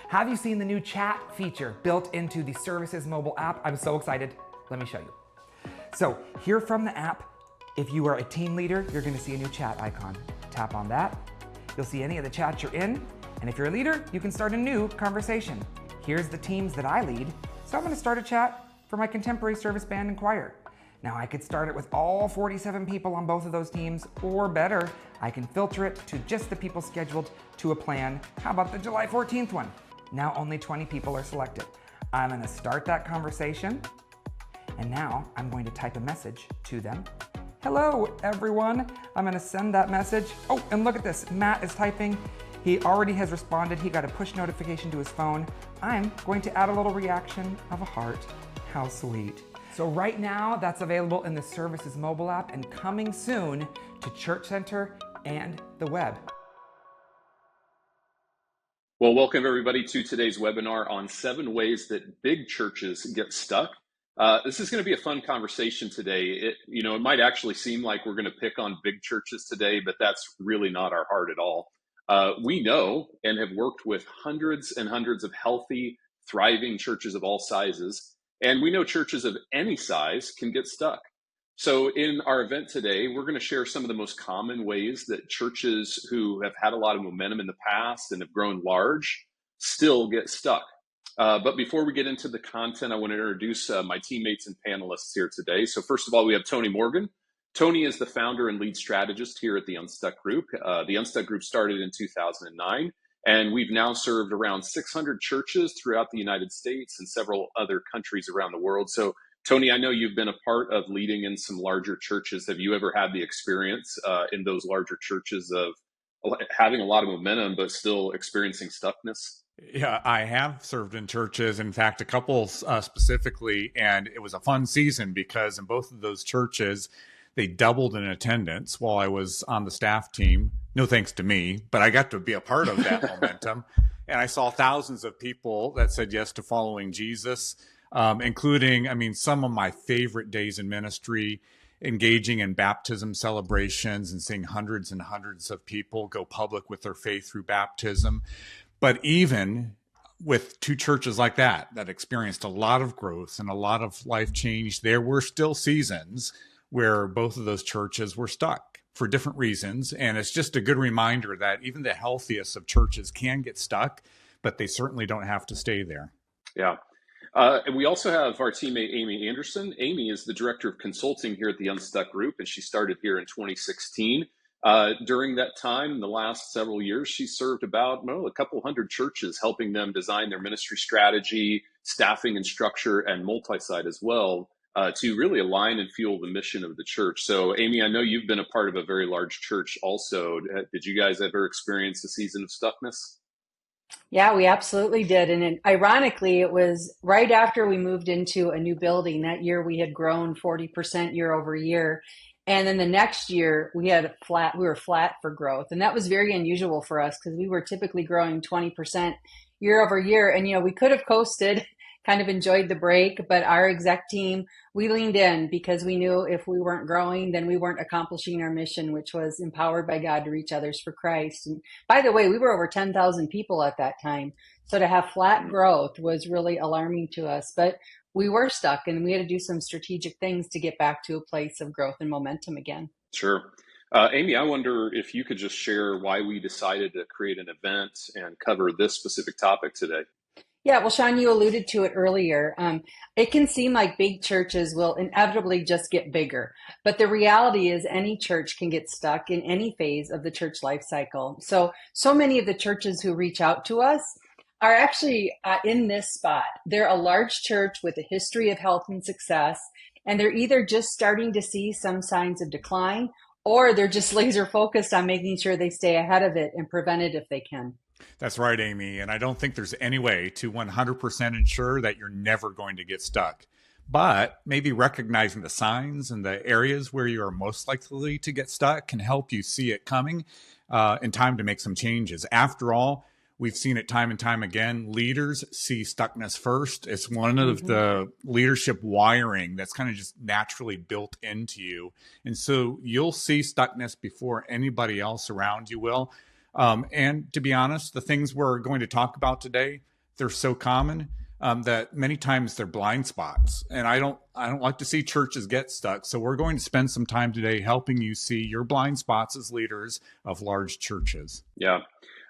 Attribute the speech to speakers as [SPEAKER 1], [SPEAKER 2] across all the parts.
[SPEAKER 1] Have you seen the new chat feature built into the Services mobile app? I'm so excited. Let me show you. So here from the app, if you are a team leader, you're gonna see a new chat icon. Tap on that. You'll see any of the chats you're in. And if you're a leader, you can start a new conversation. Here's the teams that I lead. So I'm gonna start a chat for my contemporary service band and choir. Now I could start it with all 47 people on both of those teams, or better, I can filter it to just the people scheduled to a plan. How about the July 14th one? Now only 20 people are selected. I'm gonna start that conversation, and now I'm going to type a message to them. Hello, everyone. I'm gonna send that message. Oh, and look at this, Matt is typing. He already has responded. He got a push notification to his phone. I'm going to add a little reaction of a heart. How sweet. So right now, that's available in the Services mobile app and coming soon to Church Center and the web.
[SPEAKER 2] Well, welcome everybody to today's webinar on 7 ways that big churches get stuck. This is going to be a fun conversation today. It might actually seem like we're going to pick on big churches today, but that's really not our heart at all. We know and have worked with hundreds and hundreds of healthy, thriving churches of all sizes. And we know churches of any size can get stuck. So in our event today, we're going to share some of the most common ways that churches who have had a lot of momentum in the past and have grown large still get stuck. But before we get into the content, I want to introduce my teammates and panelists here today. So first of all, we have Tony Morgan. Tony is the founder and lead strategist here at the Unstuck Group. The Unstuck Group started in 2009. And we've now served around 600 churches throughout the United States and several other countries around the world. So, Tony, I know you've been a part of leading in some larger churches. Have you ever had the experience in those larger churches of having a lot of momentum, but still experiencing stuckness?
[SPEAKER 3] Yeah, I have served in churches, in fact, a couple specifically, and it was a fun season because in both of those churches, they doubled in attendance while I was on the staff team. No thanks to me, but I got to be a part of that momentum. And I saw thousands of people that said yes to following Jesus, including, some of my favorite days in ministry, engaging in baptism celebrations and seeing hundreds and hundreds of people go public with their faith through baptism. But even with 2 churches like that experienced a lot of growth and a lot of life change, there were still seasons where both of those churches were stuck for different reasons. And it's just a good reminder that even the healthiest of churches can get stuck, but they certainly don't have to stay there.
[SPEAKER 2] Yeah. And we also have our teammate, Amy Anderson. Amy is the director of consulting here at the Unstuck Group, and she started here in 2016. During that time, the last several years, she served about a couple hundred churches, helping them design their ministry strategy, staffing and structure, and multisite as well, to really align and fuel the mission of the church. So, Amy, I know you've been a part of a very large church also. Did you guys ever experience a season of stuckness?
[SPEAKER 4] Yeah, we absolutely did. And ironically, it was right after we moved into a new building. That year, we had grown 40% year over year. And then the next year, we were flat for growth. And that was very unusual for us because we were typically growing 20% year over year. And, we could have coasted, kind of enjoyed the break, but our exec team, we leaned in because we knew if we weren't growing, then we weren't accomplishing our mission, which was empowered by God to reach others for Christ. And by the way, we were over 10,000 people at that time. So to have flat growth was really alarming to us, but we were stuck and we had to do some strategic things to get back to a place of growth and momentum again.
[SPEAKER 2] Sure. Amy, I wonder if you could just share why we decided to create an event and cover this specific topic today.
[SPEAKER 4] Yeah, well, Sean, you alluded to it earlier. It can seem like big churches will inevitably just get bigger, but the reality is any church can get stuck in any phase of the church life cycle. So many of the churches who reach out to us are actually in this spot. They're a large church with a history of health and success, and they're either just starting to see some signs of decline, or they're just laser focused on making sure they stay ahead of it and prevent it if they can.
[SPEAKER 3] That's right, Amy. And I don't think there's any way to 100% ensure that you're never going to get stuck. But maybe recognizing the signs and the areas where you are most likely to get stuck can help you see it coming in time to make some changes. After all, we've seen it time and time again. Leaders see stuckness first. It's one of the leadership wiring that's kind of just naturally built into you. And so you'll see stuckness before anybody else around you will. And to be honest, the things we're going to talk about today, they're so common that many times they're blind spots. And I don't like to see churches get stuck. So we're going to spend some time today helping you see your blind spots as leaders of large churches.
[SPEAKER 2] Yeah.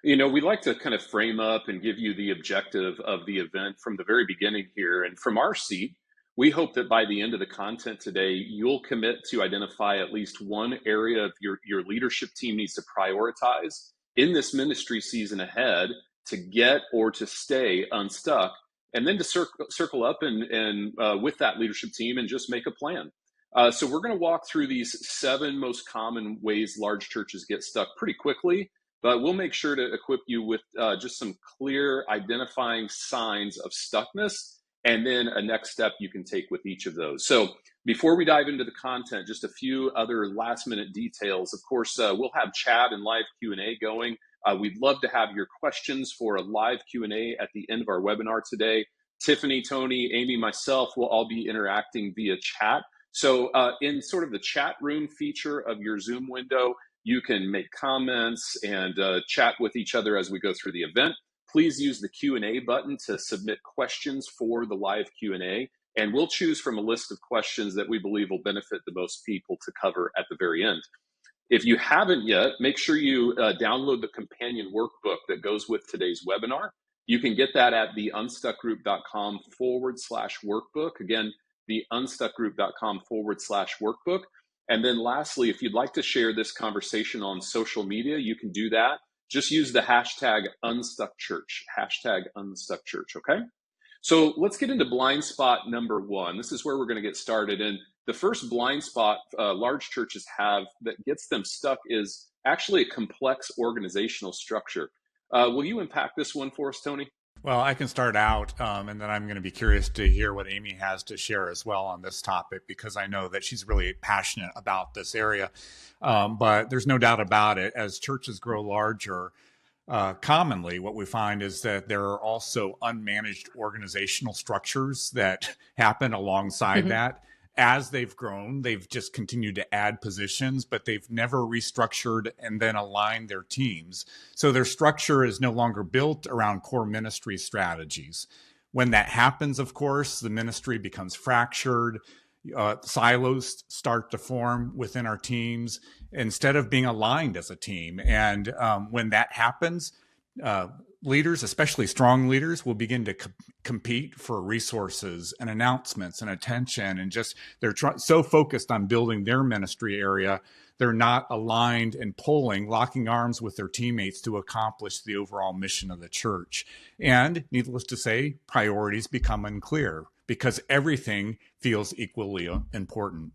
[SPEAKER 2] We like to kind of frame up and give you the objective of the event from the very beginning here. And from our seat, we hope that by the end of the content today, you'll commit to identify at least one area of your leadership team needs to prioritize in this ministry season ahead to get or to stay unstuck, and then to circle up and with that leadership team and just make a plan. So we're going to walk through these 7 most common ways large churches get stuck pretty quickly, but we'll make sure to equip you with just some clear identifying signs of stuckness, and then a next step you can take with each of those. So before we dive into the content, just a few other last minute details. Of course, we'll have chat and live Q&A going. We'd love to have your questions for a live Q&A at the end of our webinar today. Tiffany, Tony, Amy, myself will all be interacting via chat. So in sort of the chat room feature of your Zoom window, you can make comments and chat with each other as we go through the event. Please use the Q&A button to submit questions for the live Q&A, and we'll choose from a list of questions that we believe will benefit the most people to cover at the very end. If you haven't yet, make sure you download the companion workbook that goes with today's webinar. You can get that at the unstuckgroup.com/workbook. Again, the unstuckgroup.com/workbook. And then lastly, if you'd like to share this conversation on social media, you can do that. Just use the hashtag #UnstuckChurch, hashtag #UnstuckChurch, okay? So let's get into blind spot number 1. This is where we're going to get started. And the first blind spot large churches have that gets them stuck is actually a complex organizational structure. Will you unpack this one for us, Tony?
[SPEAKER 3] Well, I can start out, and then I'm going to be curious to hear what Amy has to share as well on this topic, because I know that she's really passionate about this area. But there's no doubt about it, as churches grow larger, commonly what we find is that there are also unmanaged organizational structures that happen alongside that. As they've grown, they've just continued to add positions, but they've never restructured and then aligned their teams. So their structure is no longer built around core ministry strategies. When that happens, of course, the ministry becomes fractured. Silos start to form within our teams instead of being aligned as a team. And when that happens, leaders, especially strong leaders, will begin to compete for resources and announcements and attention, and just they're so focused on building their ministry area, they're not aligned and locking arms with their teammates to accomplish the overall mission of the church. And needless to say, priorities become unclear because everything feels equally important.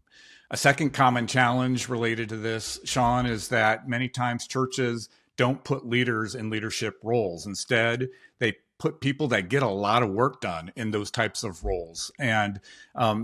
[SPEAKER 3] A second common challenge related to this, Sean, is that many times churches don't put leaders in leadership roles. Instead, they put people that get a lot of work done in those types of roles. And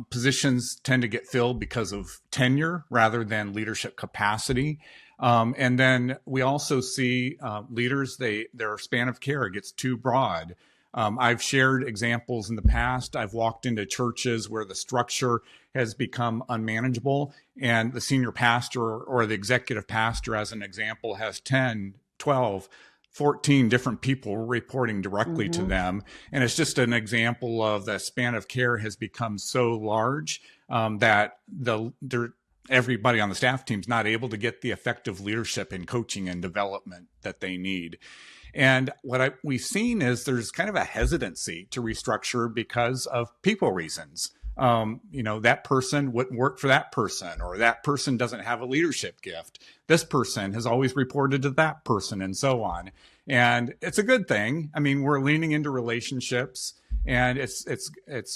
[SPEAKER 3] positions tend to get filled because of tenure rather than leadership capacity. And then we also see leaders, their span of care gets too broad. I've shared examples in the past. I've walked into churches where the structure has become unmanageable, and the senior pastor or the executive pastor, as an example, has 10, 12, 14 different people reporting directly to them. And it's just an example of the span of care has become so large that everybody on the staff team is not able to get the effective leadership and coaching and development that they need. And what we've seen is there's kind of a hesitancy to restructure because of people reasons. That person wouldn't work for that person, or that person doesn't have a leadership gift. This person has always reported to that person, and so on. And it's a good thing. I mean, we're leaning into relationships, and it's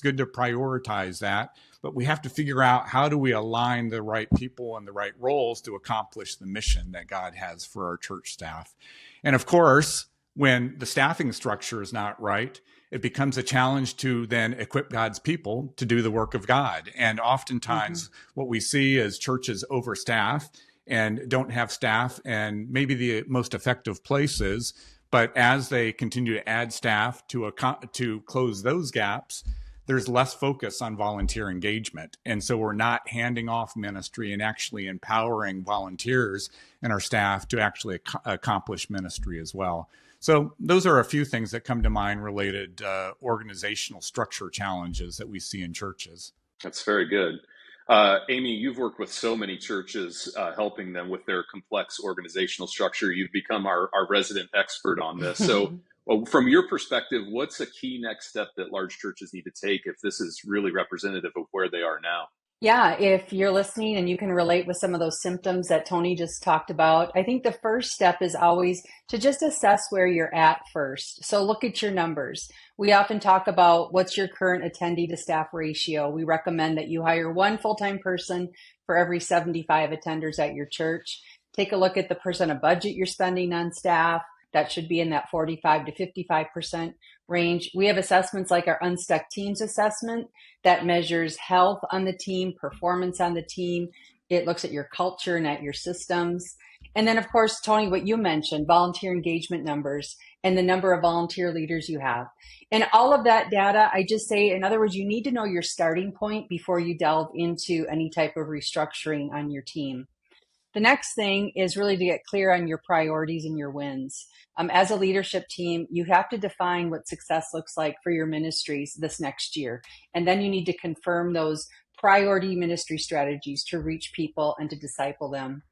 [SPEAKER 3] good to prioritize that. But we have to figure out, how do we align the right people and the right roles to accomplish the mission that God has for our church staff. And of course, when the staffing structure is not right, it becomes a challenge to then equip God's people to do the work of God. And oftentimes what we see is churches overstaff and don't have staff and maybe the most effective places. But as they continue to add staff to close those gaps, there's less focus on volunteer engagement. And so we're not handing off ministry and actually empowering volunteers and our staff to actually accomplish ministry as well. So those are a few things that come to mind related organizational structure challenges that we see in churches.
[SPEAKER 2] That's very good. Amy, you've worked with so many churches, helping them with their complex organizational structure. You've become our resident expert on this. So well, from your perspective, what's a key next step that large churches need to take if this is really representative of where they are now?
[SPEAKER 4] Yeah, if you're listening and you can relate with some of those symptoms that Tony just talked about, I think the first step is always to just assess where you're at first. So look at your numbers. We often talk about what's your current attendee to staff ratio. We recommend that you hire one full-time person for every 75 attenders at your church. Take a look at the percent of budget you're spending on staff. That should be in that 45 to 55% range. We have assessments like our Unstuck Teams assessment that measures health on the team, performance on the team. It looks at your culture and at your systems. And then, of course, Tony, what you mentioned, volunteer engagement numbers and the number of volunteer leaders you have. And all of that data, I just say, in other words, you need to know your starting point before you delve into any type of restructuring on your team. The next thing is really to get clear on your priorities and your wins. As a leadership team, you have to define what success looks like for your ministries this next year. And then you need to confirm those priority ministry strategies to reach people and to disciple them.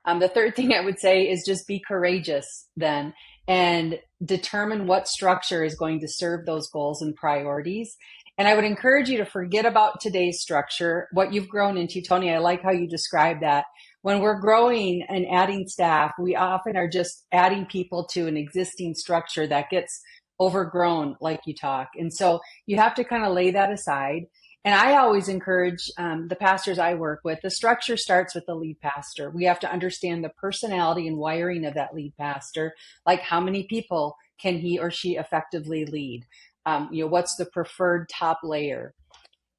[SPEAKER 4] The third thing I would say is just be courageous then and determine what structure is going to serve those goals and priorities. And I would encourage you to forget about today's structure, what you've grown into. Tony, I like how you describe that. When we're growing and adding staff, we often are just adding people to an existing structure that gets overgrown, like you talk. And so you have to kind of lay that aside. And I always encourage the pastors I work with, the structure starts with the lead pastor. We have to understand the personality and wiring of that lead pastor, like how many people can he or she effectively lead? What's the preferred top layer?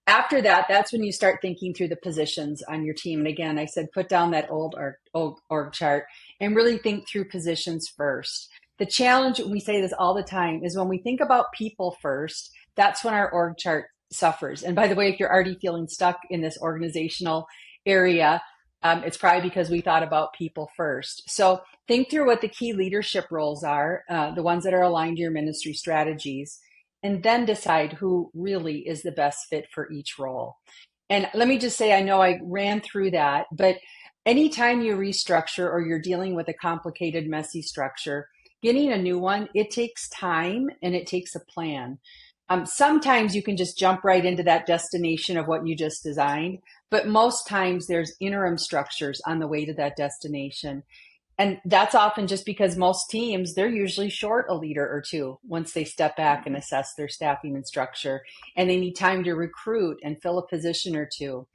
[SPEAKER 4] After that, that's when you start thinking through the positions on your team. And again, I said, put down that old org chart and really think through positions first. The challenge, we say this all the time, is when we think about people first, that's when our org chart suffers. And by the way, if you're already feeling stuck in this organizational area, it's probably because we thought about people first. So think through what the key leadership roles are, the ones that are aligned to your ministry strategies, and then decide who really is the best fit for each role. And let me just say, I know I ran through that, but anytime you restructure or you're dealing with a complicated, messy structure, getting a new one, it takes time and it takes a plan. Sometimes you can just jump right into that destination of what you just designed, but most times there's interim structures on the way to that destination. And that's often just because most teams, they're usually short a leader or two once they step back and assess their staffing and structure, and they need time to recruit and fill a position or two.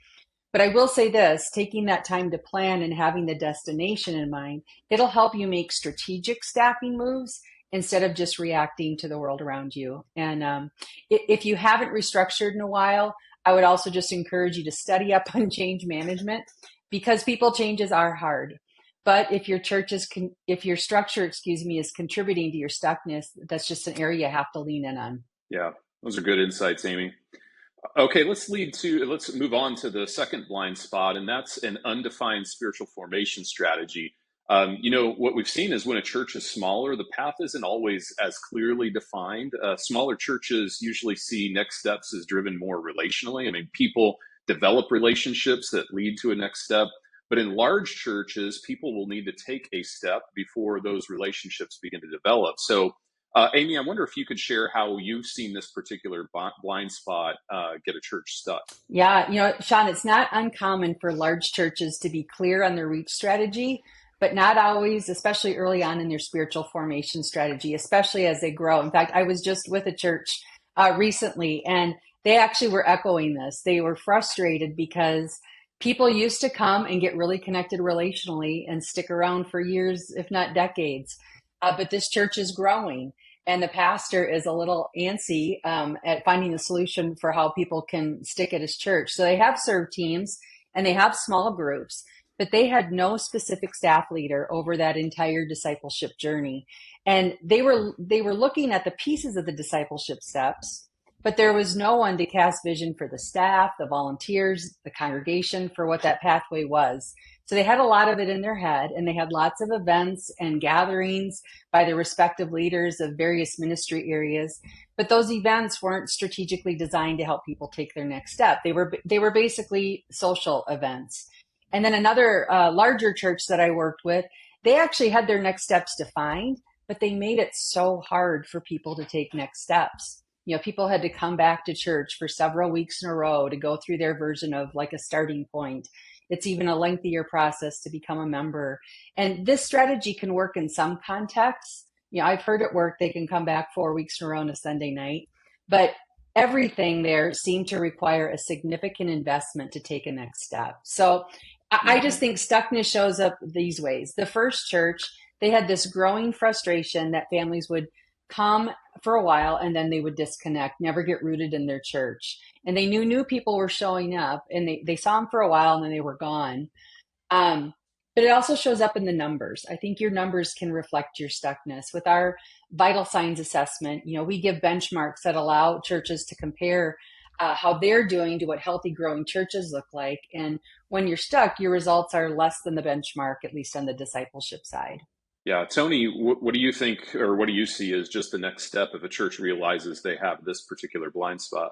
[SPEAKER 4] But I will say this, taking that time to plan and having the destination in mind, it'll help you make strategic staffing moves instead of just reacting to the world around you. And if you haven't restructured in a while, I would also just encourage you to study up on change management, because people changes are hard. But if your structure, is contributing to your stuckness, that's just an area you have to lean in on.
[SPEAKER 2] Yeah, those are good insights, Amy. Okay, let's move on to the second blind spot, and that's an undefined spiritual formation strategy. What we've seen is when a church is smaller, the path isn't always as clearly defined. Smaller churches usually see next steps as driven more relationally. I mean, people develop relationships that lead to a next step. But in large churches, people will need to take a step before those relationships begin to develop. So, Amy, I wonder if you could share how you've seen this particular blind spot get a church stuck.
[SPEAKER 4] Yeah, Sean, it's not uncommon for large churches to be clear on their reach strategy, but not always, especially early on in their spiritual formation strategy, especially as they grow. In fact, I was just with a church recently, and they actually were echoing this. They were frustrated because people used to come and get really connected relationally and stick around for years, if not decades. But this church is growing, and the pastor is a little antsy at finding the solution for how people can stick at his church. So they have serve teams and they have small groups, but they had no specific staff leader over that entire discipleship journey. And they were looking at the pieces of the discipleship steps, but there was no one to cast vision for the staff, the volunteers, the congregation for what that pathway was. So they had a lot of it in their head, and they had lots of events and gatherings by the respective leaders of various ministry areas. But those events weren't strategically designed to help people take their next step. They were basically social events. And then another larger church that I worked with, they actually had their next steps defined, but they made it so hard for people to take next steps. People had to come back to church for several weeks in a row to go through their version of like a starting point. It's even a lengthier process to become a member. And this strategy can work in some contexts. I've heard it work. They can come back 4 weeks in a row on a Sunday night. But everything there seemed to require a significant investment to take a next step. So I just think stuckness shows up these ways. The first church, they had this growing frustration that families would come for a while and then they would disconnect, never get rooted in their church. And they knew new people were showing up, and they saw them for a while and then they were gone. But it also shows up in the numbers. I think your numbers can reflect your stuckness. With our vital signs assessment, we give benchmarks that allow churches to compare how they're doing to what healthy growing churches look like. And when you're stuck, your results are less than the benchmark, at least on the discipleship side.
[SPEAKER 2] Yeah, Tony, what do you think, or what do you see as just the next step if a church realizes they have this particular blind spot?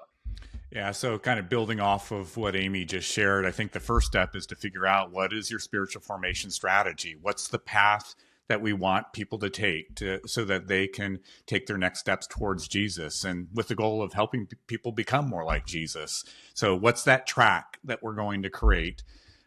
[SPEAKER 3] Yeah, so kind of building off of what Amy just shared, I think the first step is to figure out what is your spiritual formation strategy? What's the path that we want people to take so that they can take their next steps towards Jesus, and with the goal of helping people become more like Jesus? So what's that track that we're going to create?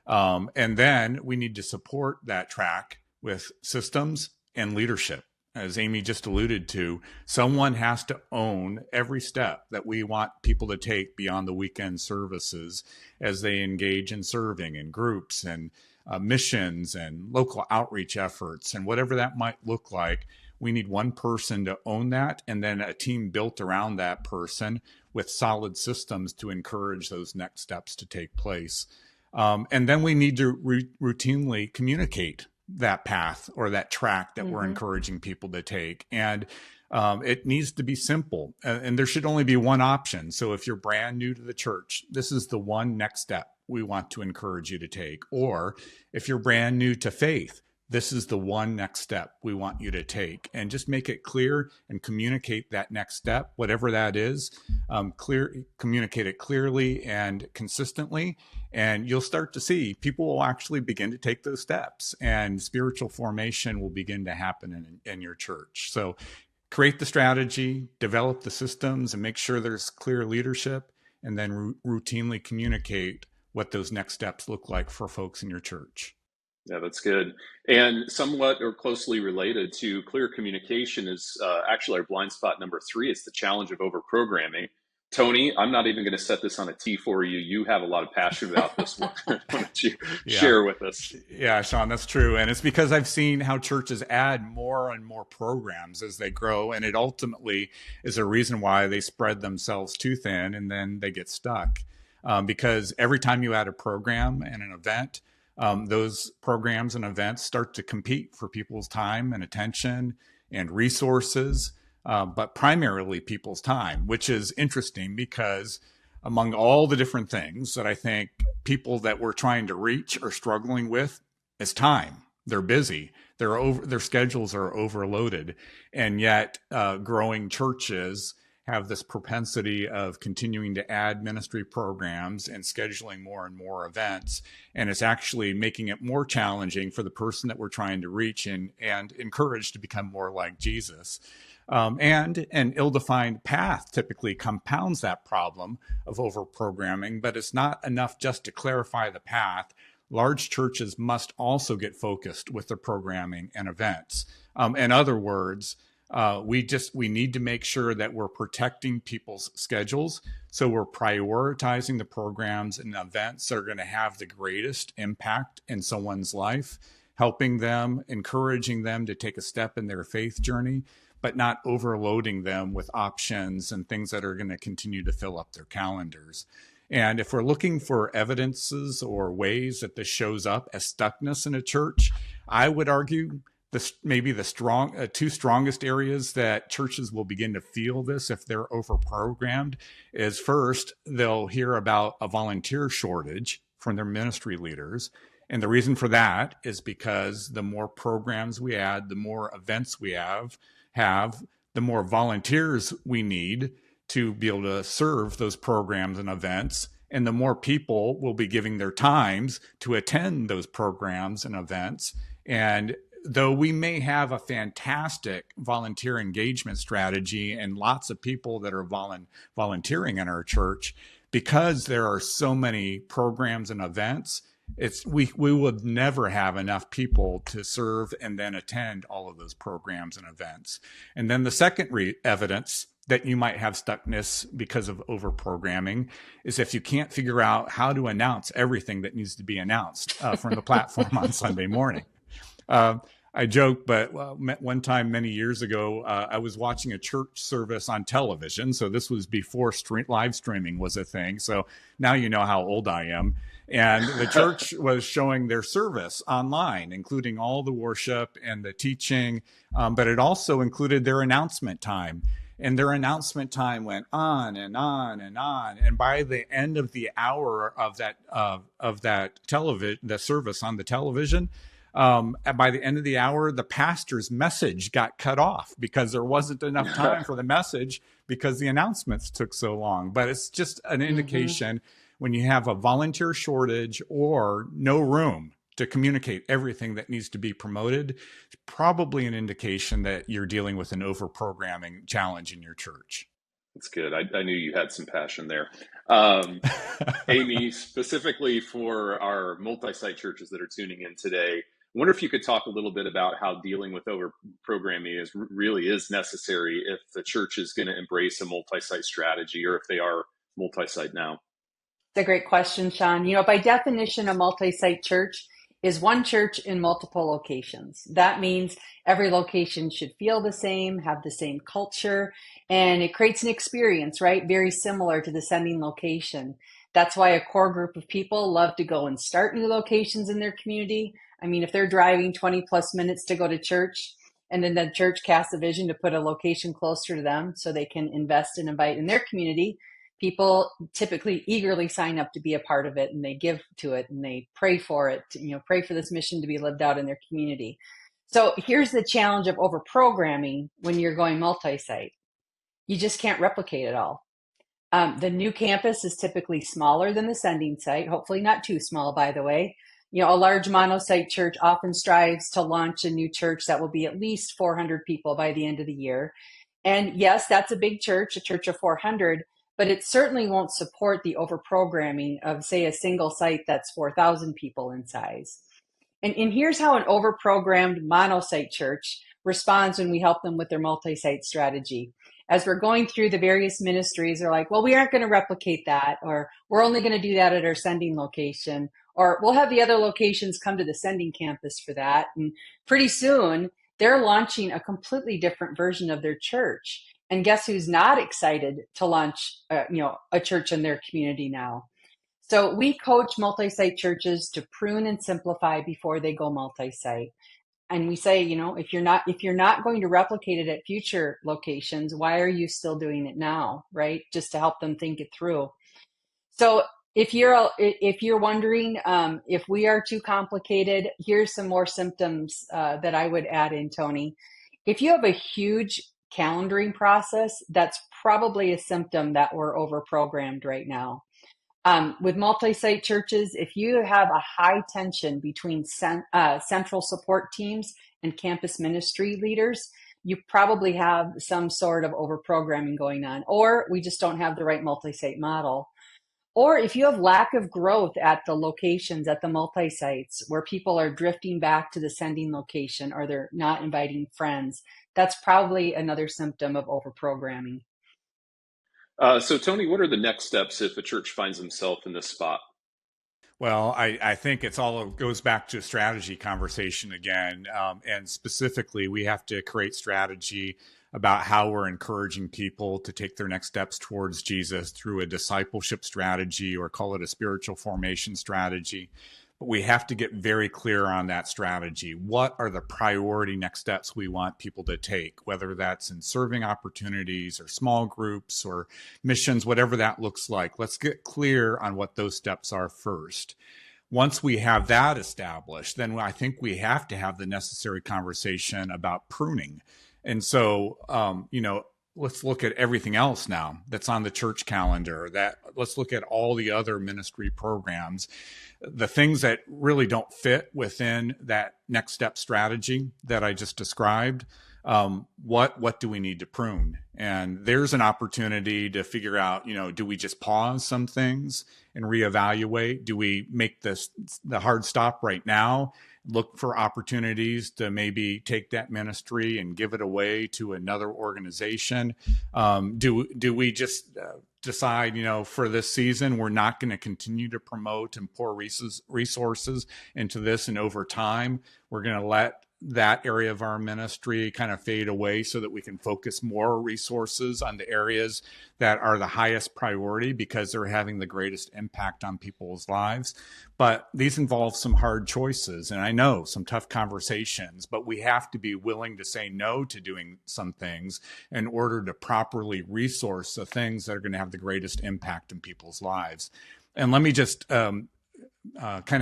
[SPEAKER 3] And then we need to support that track with systems and leadership. As Amy just alluded to, someone has to own every step that we want people to take beyond the weekend services as they engage in serving in groups and missions and local outreach efforts and whatever that might look like. We need one person to own that, and then a team built around that person with solid systems to encourage those next steps to take place. And then we need to routinely communicate that path or that track that we're encouraging people to take. And it needs to be simple, and there should only be one option. So if you're brand new to the church, this is the one next step we want to encourage you to take. Or if you're brand new to faith, this is the one next step we want you to take. And just make it clear and communicate that next step, whatever that is, communicate it clearly and consistently. And you'll start to see people will actually begin to take those steps, and spiritual formation will begin to happen in your church. So create the strategy, develop the systems, and make sure there's clear leadership, and then routinely communicate what those next steps look like for folks in your church.
[SPEAKER 2] Yeah, that's good. And somewhat or closely related to clear communication is actually our blind spot number 3. It's the challenge of over-programming. Tony, I'm not even going to set this on a tee for you. You have a lot of passion about this one. Why don't you share with us?
[SPEAKER 3] Yeah, Sean, that's true. And it's because I've seen how churches add more and more programs as they grow. And it ultimately is a reason why they spread themselves too thin and then they get stuck. Because every time you add a program and an event, those programs and events start to compete for people's time and attention and resources, but primarily people's time, which is interesting because among all the different things that I think people that we're trying to reach are struggling with is time. They're busy. Their schedules are overloaded. And yet growing churches have this propensity of continuing to add ministry programs and scheduling more and more events. And it's actually making it more challenging for the person that we're trying to reach and encourage to become more like Jesus. And an ill-defined path typically compounds that problem of over-programming, but it's not enough just to clarify the path. Large churches must also get focused with their programming and events. In other words, we need to make sure that we're protecting people's schedules. So we're prioritizing the programs and events that are going to have the greatest impact in someone's life, helping them, encouraging them to take a step in their faith journey, but not overloading them with options and things that are going to continue to fill up their calendars. And if we're looking for evidences or ways that this shows up as stuckness in a church, I would argue maybe the two strongest areas that churches will begin to feel this if they're over-programmed is, first, they'll hear about a volunteer shortage from their ministry leaders. And the reason for that is because the more programs we add, the more events we have, the more volunteers we need to be able to serve those programs and events. And the more people will be giving their times to attend those programs and events. And though we may have a fantastic volunteer engagement strategy and lots of people that are volunteering in our church, because there are so many programs and events, we would never have enough people to serve and then attend all of those programs and events. And then the second evidence that you might have stuckness because of over programming is if you can't figure out how to announce everything that needs to be announced from the platform on Sunday morning. I joke, but one time many years ago, I was watching a church service on television. So this was before live streaming was a thing. So now you know how old I am. And the church was showing their service online, including all the worship and the teaching, but it also included their announcement time. And their announcement time went on and on and on. And by the end of the hour of that television, the service on the television, by the end of the hour, the pastor's message got cut off because there wasn't enough time for the message because the announcements took so long. But it's just an indication when you have a volunteer shortage or no room to communicate everything that needs to be promoted, it's probably an indication that you're dealing with an over-programming challenge in your church.
[SPEAKER 2] That's good. I knew you had some passion there. Amy, specifically for our multi-site churches that are tuning in today, I wonder if you could talk a little bit about how dealing with over-programming really is necessary if the church is going to embrace a multi-site strategy or if they are multi-site now.
[SPEAKER 4] It's a great question, Sean. By definition, a multi-site church is one church in multiple locations. That means every location should feel the same, have the same culture, and it creates an experience, right? Very similar to the sending location. That's why a core group of people love to go and start new locations in their community. I mean, if they're driving 20 plus minutes to go to church, and then the church casts a vision to put a location closer to them so they can invest and invite in their community, people typically eagerly sign up to be a part of it, and they give to it and they pray for it, pray for this mission to be lived out in their community. So here's the challenge of over programming when you're going multi-site. You just can't replicate it all. The new campus is typically smaller than the sending site, hopefully not too small, by the way. A large monosite church often strives to launch a new church that will be at least 400 people by the end of the year. And yes, that's a big church, a church of 400, but it certainly won't support the over-programming of, say, a single site that's 4,000 people in size. And here's how an over-programmed monosite church responds when we help them with their multi-site strategy. As we're going through the various ministries, they're like, well, we aren't going to replicate that, or we're only going to do that at our sending location, or we'll have the other locations come to the sending campus for that. And pretty soon, they're launching a completely different version of their church. And guess who's not excited to launch, a church in their community now? So we coach multi-site churches to prune and simplify before they go multi-site. And we say, if you're not going to replicate it at future locations, why are you still doing it now, right? Just to help them think it through. So if you're wondering if we are too complicated, here's some more symptoms that I would add in, Tony. If you have a huge calendaring process, that's probably a symptom that we're over-programmed right now. With multi-site churches, if you have a high tension between central support teams and campus ministry leaders, you probably have some sort of over-programming going on, or we just don't have the right multi-site model. Or if you have lack of growth at the locations, at the multi-sites, where people are drifting back to the sending location or they're not inviting friends, that's probably another symptom of over-programming.
[SPEAKER 2] So, Tony, what are the next steps if a church finds themselves in this spot?
[SPEAKER 3] Well, I think it goes back to a strategy conversation again. And specifically, we have to create strategy about how we're encouraging people to take their next steps towards Jesus through a discipleship strategy, or call it a spiritual formation strategy. but we have to get very clear on that strategy. What are the priority next steps we want people to take, whether that's in serving opportunities or small groups or missions, whatever that looks like. Let's get clear on what those steps are first. Once we have that established, then I think we have to have the necessary conversation about pruning. And so, let's look at everything else now that's on the church calendar. Let's look at all the other ministry programs, the things that really don't fit within that next step strategy that I just described. What do we need to prune? And there's an opportunity to figure out, do we just pause some things and reevaluate? Do we make the hard stop right now? Look for opportunities to maybe take that ministry and give it away to another organization. Do we just decide, for this season, we're not going to continue to promote and pour resources into this, and over time, we're going to let that area of our ministry kind of fade away so that we can focus more resources on the areas that are the highest priority because they're having the greatest impact on people's lives. But these involve some hard choices, and I know some tough conversations, but we have to be willing to say no to doing some things in order to properly resource the things that are going to have the greatest impact in people's lives. And let me just kind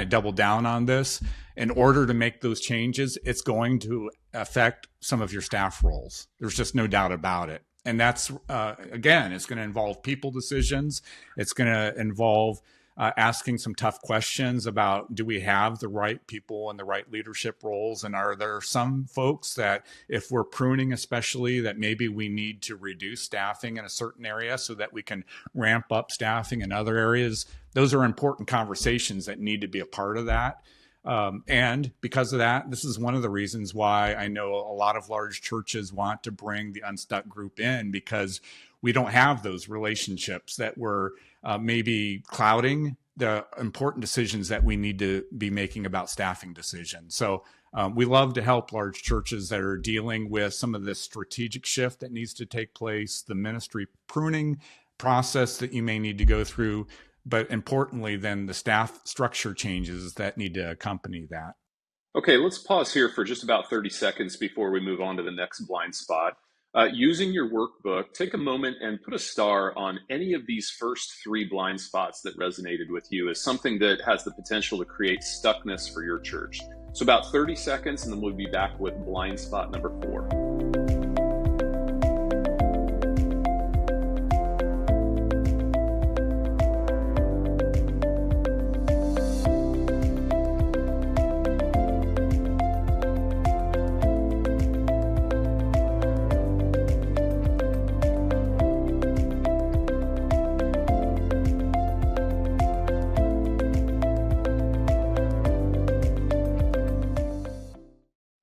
[SPEAKER 3] of double down on this. In order to make those changes, it's going to affect some of your staff roles. There's just no doubt about it. And that's, again, it's going to involve people decisions. It's going to involve asking some tough questions about, do we have the right people in the right leadership roles? And are there some folks that, if we're pruning especially, that maybe we need to reduce staffing in a certain area so that we can ramp up staffing in other areas? Those are important conversations that need to be a part of that. And because of that, this is one of the reasons why I know a lot of large churches want to bring the Unstuck Group in, because we don't have those relationships that were maybe clouding the important decisions that we need to be making about staffing decisions. So we love to help large churches that are dealing with some of this strategic shift that needs to take place, the ministry pruning process that you may need to go through, but importantly, then the staff structure changes that need to accompany that.
[SPEAKER 2] Okay, let's pause here for just about 30 seconds before we move on to the next blind spot. Using your workbook, take a moment and put a star on any of these first 3 blind spots that resonated with you as something that has the potential to create stuckness for your church. So about 30 seconds, and then we'll be back with blind spot number 4.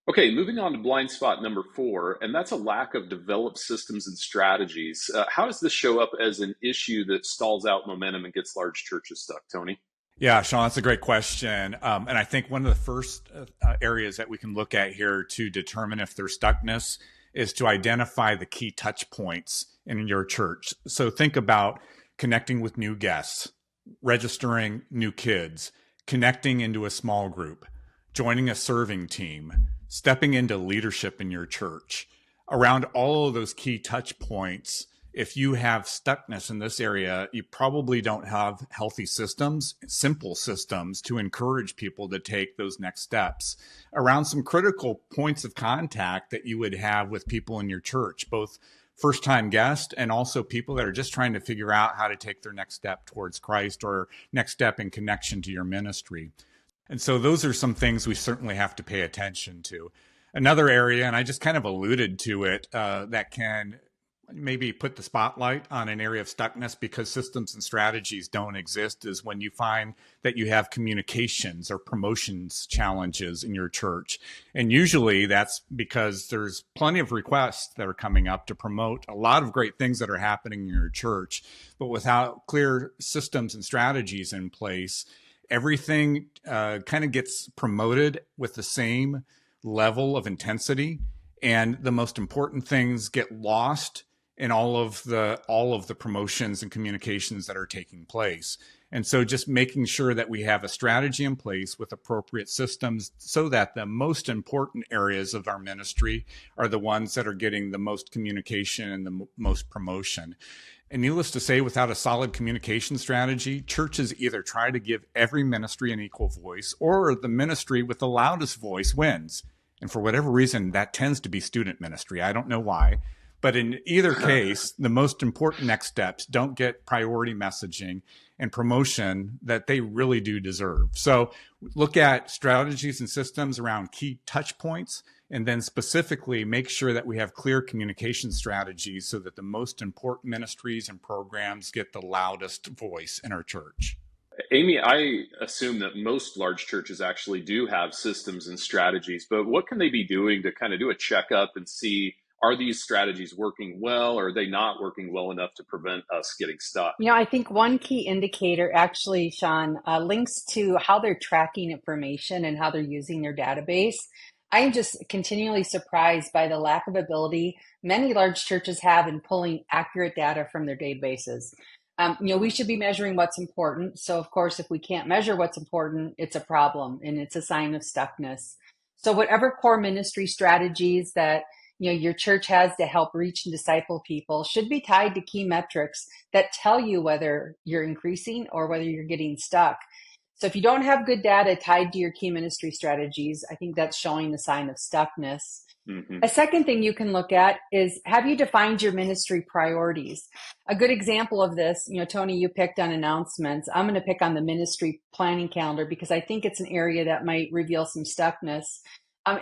[SPEAKER 2] Okay, moving on to blind spot number 4, and that's a lack of developed systems and strategies. How does this show up as an issue that stalls out momentum and gets large churches stuck, Tony?
[SPEAKER 3] Yeah, Sean, that's a great question. And I think one of the first areas that we can look at here to determine if there's stuckness is to identify the key touch points in your church. So think about connecting with new guests, registering new kids, connecting into a small group, joining a serving team, stepping into leadership in your church. Around all of those key touch points, if you have stuckness in this area, you probably don't have healthy systems, simple systems to encourage people to take those next steps around some critical points of contact that you would have with people in your church, both first-time guests and also people that are just trying to figure out how to take their next step towards Christ or next step in connection to your ministry. And so those are some things we certainly have to pay attention to. Another area, and I just kind of alluded to it, that can maybe put the spotlight on an area of stuckness because systems and strategies don't exist, is when you find that you have communications or promotions challenges in your church. And usually that's because there's plenty of requests that are coming up to promote a lot of great things that are happening in your church, but without clear systems and strategies in place, everything kind of gets promoted with the same level of intensity, and the most important things get lost in all of the promotions and communications that are taking place. And so just making sure that we have a strategy in place with appropriate systems so that the most important areas of our ministry are the ones that are getting the most communication and the most promotion. And needless to say, without a solid communication strategy, churches either try to give every ministry an equal voice, or the ministry with the loudest voice wins. And for whatever reason, that tends to be student ministry. I don't know why. But in either case, the most important next steps don't get priority messaging and promotion that they really do deserve. So look at strategies and systems around key touch points, and then specifically make sure that we have clear communication strategies so that the most important ministries and programs get the loudest voice in our church.
[SPEAKER 2] Amy, I assume that most large churches actually do have systems and strategies, but what can they be doing to kind of do a checkup and see, are these strategies working well, or are they not working well enough to prevent us getting stuck?
[SPEAKER 4] I think one key indicator, actually, Sean, links to how they're tracking information and how they're using their database. I'm just continually surprised by the lack of ability many large churches have in pulling accurate data from their databases. We should be measuring what's important. So, of course, if we can't measure what's important, it's a problem and it's a sign of stuckness. So whatever core ministry strategies that your church has to help reach and disciple people should be tied to key metrics that tell you whether you're increasing or whether you're getting stuck. So if you don't have good data tied to your key ministry strategies, I think that's showing the sign of stuckness. Mm-hmm. A second thing you can look at is, have you defined your ministry priorities? A good example of this, Tony, you picked on announcements. I'm going to pick on the ministry planning calendar because I think it's an area that might reveal some stuckness.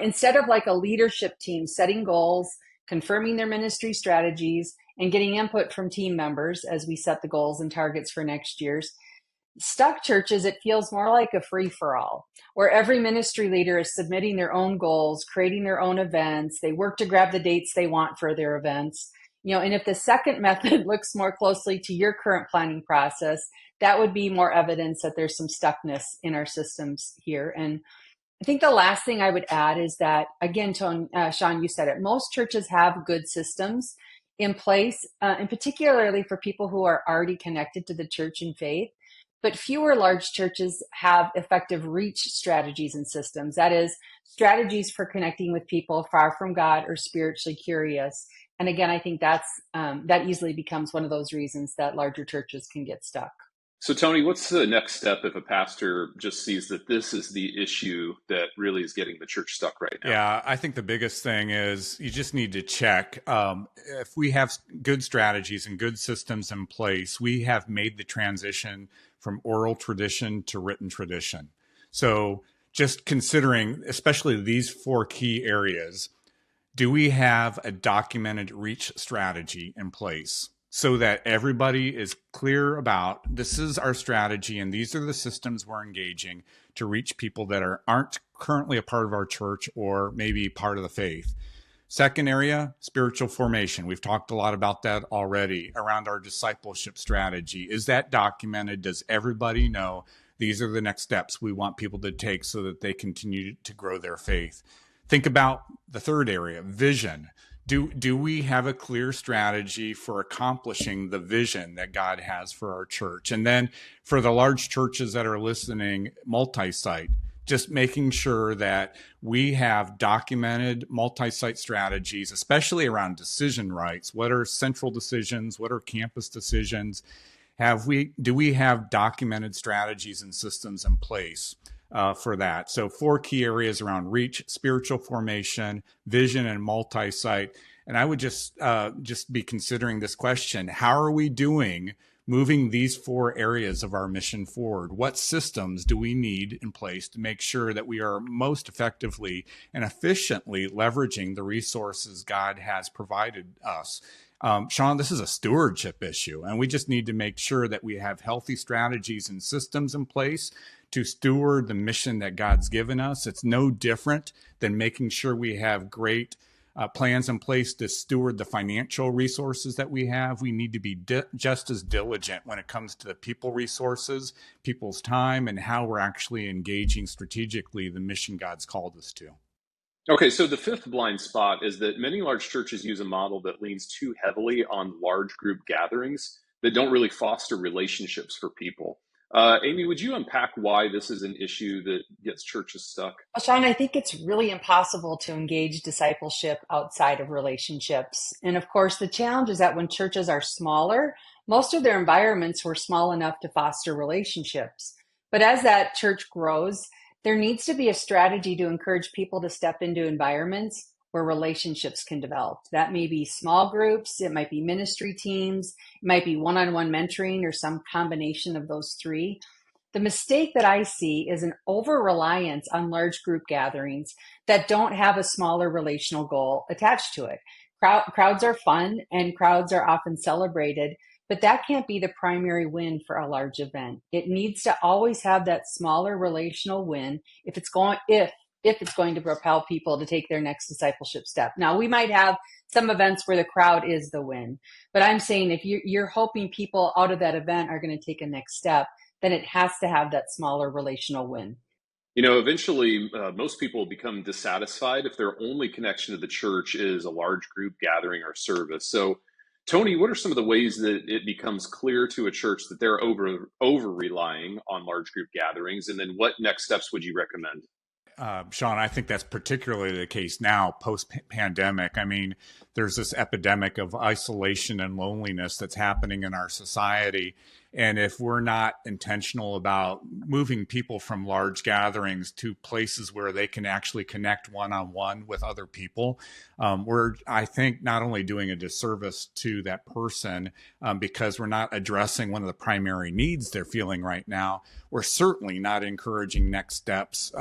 [SPEAKER 4] Instead of like a leadership team setting goals, confirming their ministry strategies, and getting input from team members as we set the goals and targets for next year's, stuck churches, it feels more like a free-for-all, where every ministry leader is submitting their own goals, creating their own events. They work to grab the dates they want for their events. And if the second method looks more closely to your current planning process, that would be more evidence that there's some stuckness in our systems here. And I think the last thing I would add is that, again, Sean, you said it, most churches have good systems in place, and particularly for people who are already connected to the church in faith. But fewer large churches have effective reach strategies and systems. That is, strategies for connecting with people far from God or spiritually curious. And again, I think that easily becomes one of those reasons that larger churches can get stuck.
[SPEAKER 2] So, Tony, what's the next step if a pastor just sees that this is the issue that really is getting the church stuck right now?
[SPEAKER 3] Yeah, I think the biggest thing is you just need to check. If we have good strategies and good systems in place, we have made the transition from oral tradition to written tradition. So just considering, especially these 4 key areas, do we have a documented reach strategy in place so that everybody is clear about this is our strategy and these are the systems we're engaging to reach people that aren't currently a part of our church or maybe part of the faith? Second area, spiritual formation. We've talked a lot about that already around our discipleship strategy. Is that documented? Does everybody know these are the next steps we want people to take so that they continue to grow their faith? Think about the third area, vision. Do we have a clear strategy for accomplishing the vision that God has for our church? And then for the large churches that are listening, multi-site, just making sure that we have documented multi-site strategies, especially around decision rights. What are central decisions? What are campus decisions? Do we have documented strategies and systems in place for that? So 4 key areas around reach, spiritual formation, vision, and multi-site. And I would just be considering this question: how are we doing moving these 4 areas of our mission forward? What systems do we need in place to make sure that we are most effectively and efficiently leveraging the resources God has provided us? Sean, this is a stewardship issue, and we just need to make sure that we have healthy strategies and systems in place to steward the mission that God's given us. It's no different than making sure we have great plans in place to steward the financial resources that we have. We need to be just as diligent when it comes to the people resources, people's time, and how we're actually engaging strategically the mission God's called us to.
[SPEAKER 2] Okay, so the 5th blind spot is that many large churches use a model that leans too heavily on large group gatherings that don't really foster relationships for people. Amy, would you unpack why this is an issue that gets churches stuck?
[SPEAKER 4] Well, Sean, I think it's really impossible to engage discipleship outside of relationships. And of course, the challenge is that when churches are smaller, most of their environments were small enough to foster relationships. But as that church grows, there needs to be a strategy to encourage people to step into environments where relationships can develop. That may be small groups, it might be ministry teams, it might be one-on-one mentoring or some combination of those three. The mistake that I see is an over-reliance on large group gatherings that don't have a smaller relational goal attached to it. Crowds are fun and crowds are often celebrated, but that can't be the primary win for a large event. It needs to always have that smaller relational win if it's going to propel people to take their next discipleship step. Now, we might have some events where the crowd is the win, but I'm saying if you're hoping people out of that event are going to take a next step, then it has to have that smaller relational win.
[SPEAKER 2] Eventually, most people become dissatisfied if their only connection to the church is a large group gathering or service. So, Tony, what are some of the ways that it becomes clear to a church that they're over-relying on large group gatherings? And then what next steps would you recommend?
[SPEAKER 3] Sean, I think that's particularly the case now, post-pandemic. I mean, there's this epidemic of isolation and loneliness that's happening in our society. And if we're not intentional about moving people from large gatherings to places where they can actually connect one-on-one with other people, we're, I think, not only doing a disservice to that person because we're not addressing one of the primary needs they're feeling right now, we're certainly not encouraging next steps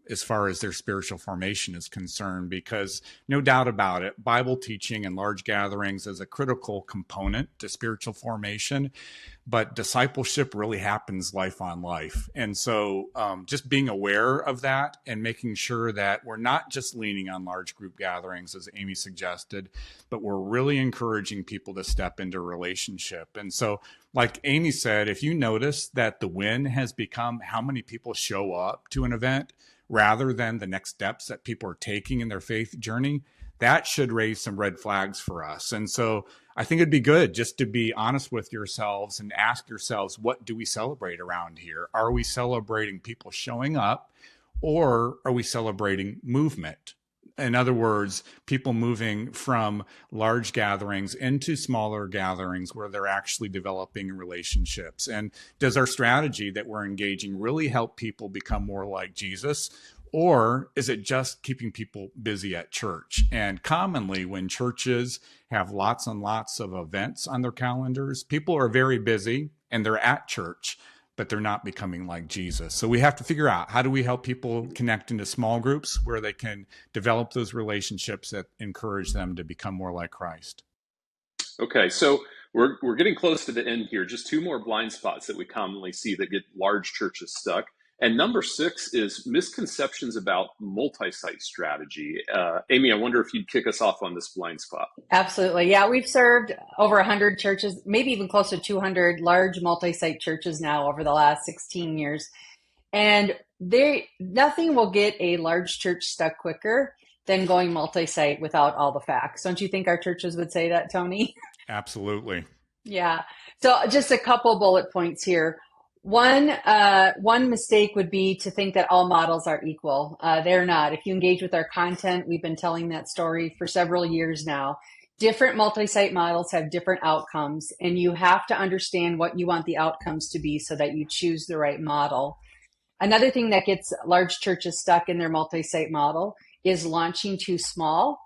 [SPEAKER 3] as far as their spiritual formation is concerned, because no doubt about it, Bible teaching and large gatherings is a critical component to spiritual formation. But discipleship really happens life on life. And so just being aware of that and making sure that we're not just leaning on large group gatherings, as Amy suggested, but we're really encouraging people to step into relationship. And so, like Amy said, if you notice that the win has become how many people show up to an event rather than the next steps that people are taking in their faith journey, that should raise some red flags for us. And so I think it'd be good just to be honest with yourselves and ask yourselves, what do we celebrate around here? Are we celebrating people showing up, or are we celebrating movement? In other words, people moving from large gatherings into smaller gatherings where they're actually developing relationships. And does our strategy that we're engaging really help people become more like Jesus? Or is it just keeping people busy at church? And commonly, when churches have lots and lots of events on their calendars, people are very busy and they're at church, but they're not becoming like Jesus. So we have to figure out, how do we help people connect into small groups where they can develop those relationships that encourage them to become more like Christ?
[SPEAKER 2] Okay, so we're getting close to the end here. Just two more blind spots that we commonly see that get large churches stuck. And number 6 is misconceptions about multi-site strategy. Amy, I wonder if you'd kick us off on this blind spot.
[SPEAKER 4] Absolutely. Yeah, we've served over 100 churches, maybe even close to 200 large multi-site churches now over the last 16 years. And nothing will get a large church stuck quicker than going multi-site without all the facts. Don't you think our churches would say that, Tony?
[SPEAKER 3] Absolutely.
[SPEAKER 4] Yeah. So just a couple bullet points here. One mistake would be to think that all models are equal. They're not. If you engage with our content, we've been telling that story for several years now. Different multi-site models have different outcomes, and you have to understand what you want the outcomes to be so that you choose the right model. Another thing that gets large churches stuck in their multi-site model is launching too small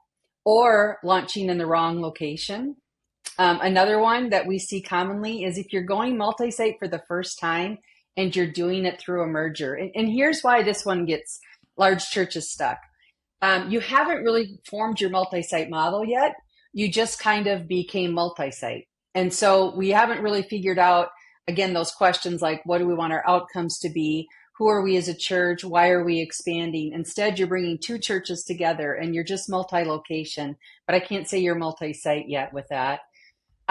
[SPEAKER 4] or launching in the wrong location. Another one that we see commonly is if you're going multi-site for the first time and you're doing it through a merger. And here's why this one gets large churches stuck. You haven't really formed your multi-site model yet. You just kind of became multi-site. And so we haven't really figured out, again, those questions like, what do we want our outcomes to be? Who are we as a church? Why are we expanding? Instead, you're bringing two churches together and you're just multi-location, but I can't say you're multi-site yet with that.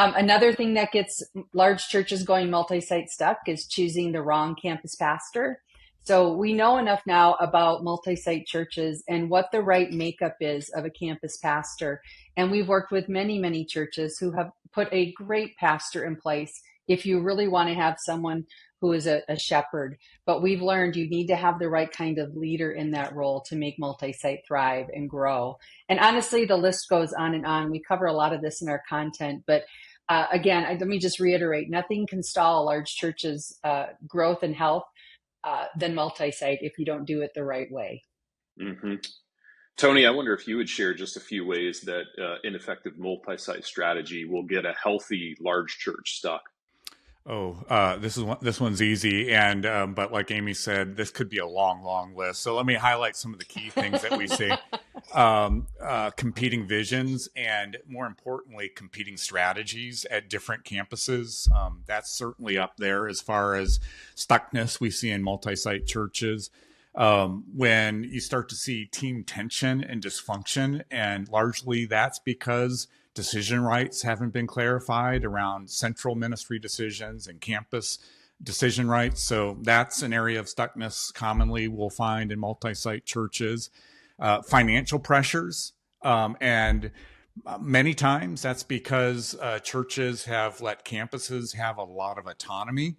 [SPEAKER 4] Another thing that gets large churches going multi-site stuck is choosing the wrong campus pastor. So we know enough now about multi-site churches and what the right makeup is of a campus pastor. And we've worked with many, many churches who have put a great pastor in place, if you really want to have someone who is a shepherd. But we've learned you need to have the right kind of leader in that role to make multi-site thrive and grow. And honestly, the list goes on and on. We cover a lot of this in our content, but again, let me just reiterate, nothing can stall a large church's growth and health than multi-site if you don't do it the right way.
[SPEAKER 2] Mm-hmm. Tony, I wonder if you would share just a few ways that ineffective multi-site strategy will get a healthy large church stuck.
[SPEAKER 3] This one's easy, and but like Amy said, this could be a long list. So let me highlight some of the key things that we see: competing visions, and more importantly, competing strategies at different campuses. That's certainly up there as far as stuckness we see in multi-site churches. When you start to see team tension and dysfunction, and largely that's because decision rights haven't been clarified around central ministry decisions and campus decision rights. So that's an area of stuckness commonly we'll find in multi-site churches. Financial pressures, and many times that's because churches have let campuses have a lot of autonomy.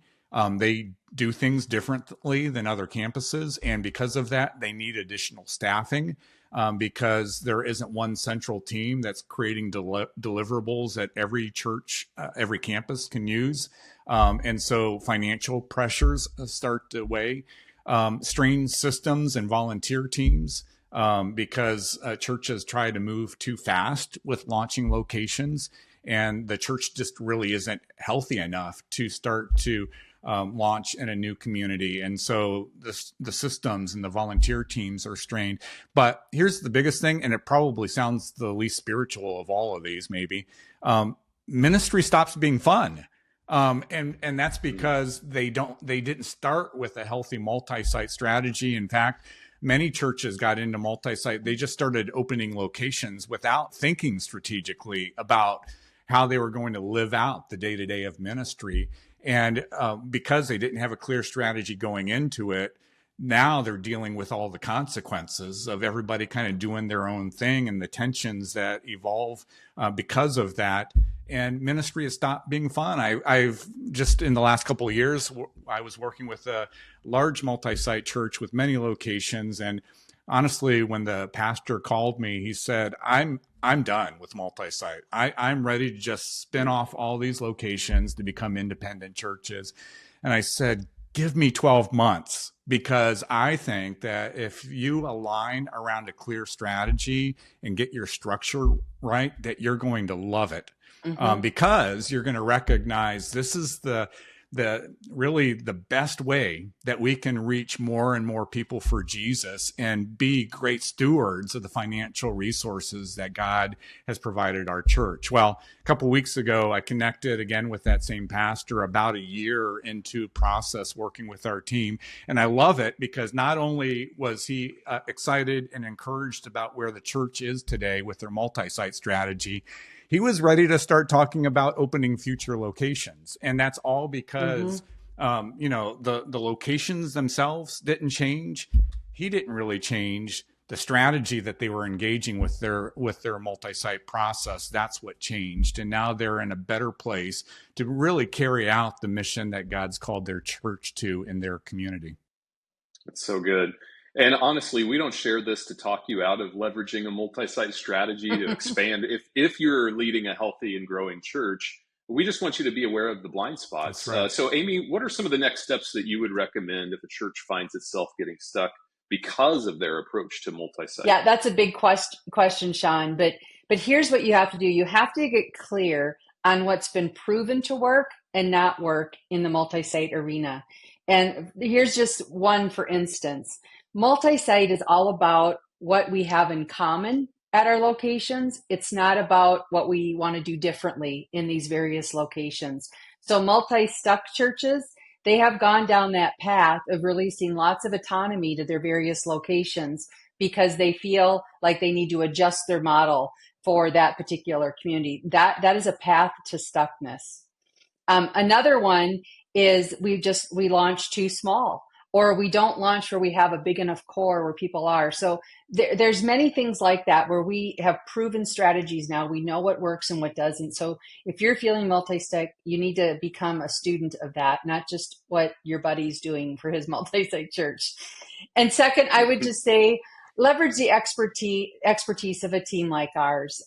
[SPEAKER 3] They do things differently than other campuses, and because of that, they need additional staffing. Because there isn't one central team that's creating deliverables that every church, every campus can use. And so financial pressures start to weigh. Strained systems and volunteer teams, because churches try to move too fast with launching locations, and the church just really isn't healthy enough to start to launch in a new community. And so the systems and the volunteer teams are strained. But here's the biggest thing, and it probably sounds the least spiritual of all of these, maybe. Ministry stops being fun. And that's because they didn't start with a healthy multi-site strategy. In fact, many churches got into multi-site. They just started opening locations without thinking strategically about how they were going to live out the day-to-day of ministry. And because they didn't have a clear strategy going into it, now they're dealing with all the consequences of everybody kind of doing their own thing and the tensions that evolve because of that. And ministry has stopped being fun. I've just in the last couple of years, I was working with a large multi-site church with many locations. And honestly, when the pastor called me, he said, I'm done with multi-site. I'm ready to just spin off all these locations to become independent churches. And I said, give me 12 months, because I think that if you align around a clear strategy and get your structure right, that you're going to love it. Mm-hmm. Because you're going to recognize this is the really the best way that we can reach more and more people for Jesus and be great stewards of the financial resources that God has provided our church. Well, a couple of weeks ago, I connected again with that same pastor about a year into process working with our team. And I love it because not only was he excited and encouraged about where the church is today with their multi-site strategy, he was ready to start talking about opening future locations. And that's all because, the locations themselves didn't change. He didn't really change the strategy that they were engaging with their multi-site process. That's what changed. And now they're in a better place to really carry out the mission that God's called their church to in their community.
[SPEAKER 2] That's so good. And honestly, we don't share this to talk you out of leveraging a multi-site strategy to expand. If you're leading a healthy and growing church, we just want you to be aware of the blind spots. That's right. So Amy, what are some of the next steps that you would recommend if a church finds itself getting stuck because of their approach to multi-site?
[SPEAKER 4] Yeah, that's a big question, Sean. But here's what you have to do. You have to get clear on what's been proven to work and not work in the multi-site arena. And here's just one, for instance. Multi-site is all about what we have in common at our locations. It's not about what we want to do differently in these various locations. So multi-stuck churches, they have gone down that path of releasing lots of autonomy to their various locations because they feel like they need to adjust their model for that particular community. That is a path to stuckness. Another one is we launched Too Small. or we don't launch where we have a big enough core where people are. So there's many things like that where we have proven strategies now. We know what works and what doesn't. So if you're feeling multi-site, you need to become a student of that, not just what your buddy's doing for his multi-site church. And second, I would just say, leverage the expertise of a team like ours.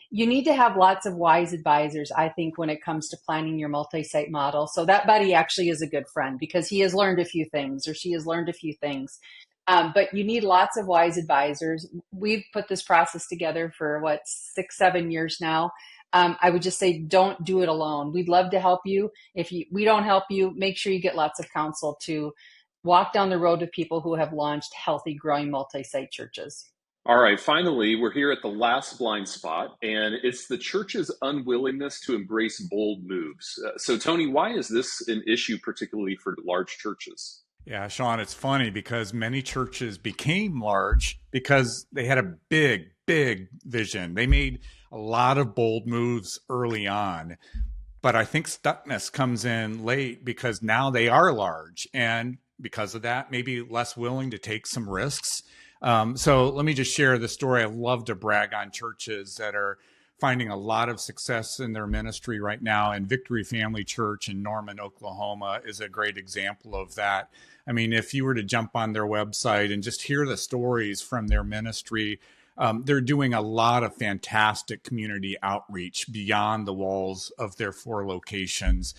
[SPEAKER 4] You need to have lots of wise advisors, I think, when it comes to planning your multi-site model. So that buddy actually is a good friend because he has learned a few things or she has learned a few things. But you need lots of wise advisors. We've put this process together for 6-7 years now. I would just say, don't do it alone. We'd love to help you. If we don't help you, make sure you get lots of counsel to walk down the road with people who have launched healthy, growing multi-site churches.
[SPEAKER 2] All right, finally, we're here at the last blind spot, and it's the church's unwillingness to embrace bold moves. So, Tony, why is this an issue, particularly for large churches?
[SPEAKER 3] Yeah, Sean, it's funny because many churches became large because they had a big, big vision. They made a lot of bold moves early on. But I think stuckness comes in late because now they are large. And because of that, maybe less willing to take some risks. So let me just share the story. I love to brag on churches that are finding a lot of success in their ministry right now. And Victory Family Church in Norman, Oklahoma is a great example of that. I mean, if you were to jump on their website and just hear the stories from their ministry, they're doing a lot of fantastic community outreach beyond the walls of their 4 locations.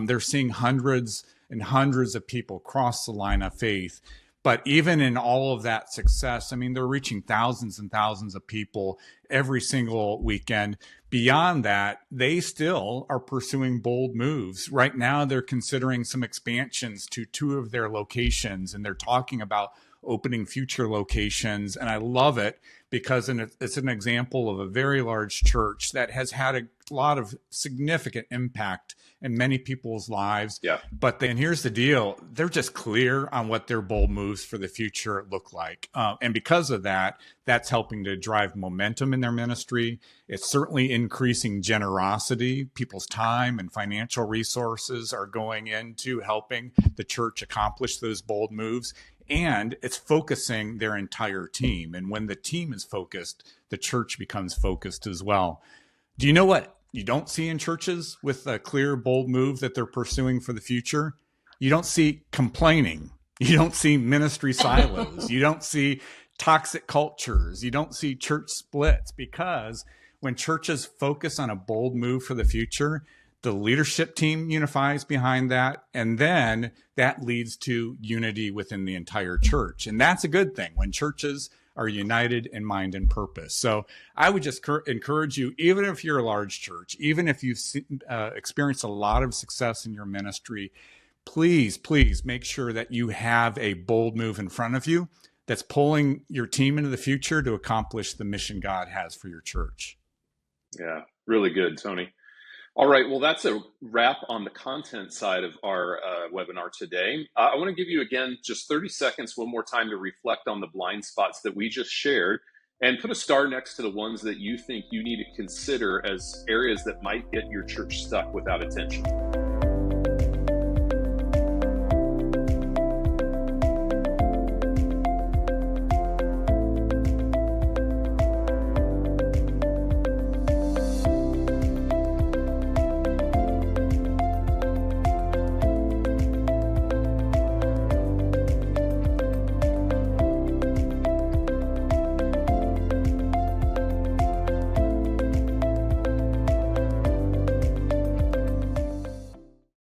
[SPEAKER 3] They're seeing hundreds and hundreds of people cross the line of faith. But even in all of that success, I mean, they're reaching thousands and thousands of people every single weekend. Beyond that, they still are pursuing bold moves. Right now, they're considering some expansions to 2 of their locations, and they're talking about opening future locations. And I love it because it's an example of a very large church that has had a lot of significant impact in many people's lives.
[SPEAKER 2] Yeah.
[SPEAKER 3] But then here's the deal. They're just clear on what their bold moves for the future look like. And because of that, that's helping to drive momentum in their ministry. It's certainly increasing generosity. People's time and financial resources are going into helping the church accomplish those bold moves. And it's focusing their entire team. And when the team is focused, the church becomes focused as well. Do you know what you don't see in churches with a clear, bold move that they're pursuing for the future? You don't see complaining. You don't see ministry silos. You don't see toxic cultures. You don't see church splits, because when churches focus on a bold move for the future, the leadership team unifies behind that, and then that leads to unity within the entire church. And that's a good thing when churches are united in mind and purpose. So I would just encourage you, even if you're a large church, even if you've experienced a lot of success in your ministry, please make sure that you have a bold move in front of you that's pulling your team into the future to accomplish the mission God has for your church.
[SPEAKER 2] Yeah, really good, Tony. All right, well, that's a wrap on the content side of our webinar today. I want to give you, again, just 30 seconds one more time to reflect on the blind spots that we just shared and put a star next to the ones that you think you need to consider as areas that might get your church stuck without attention.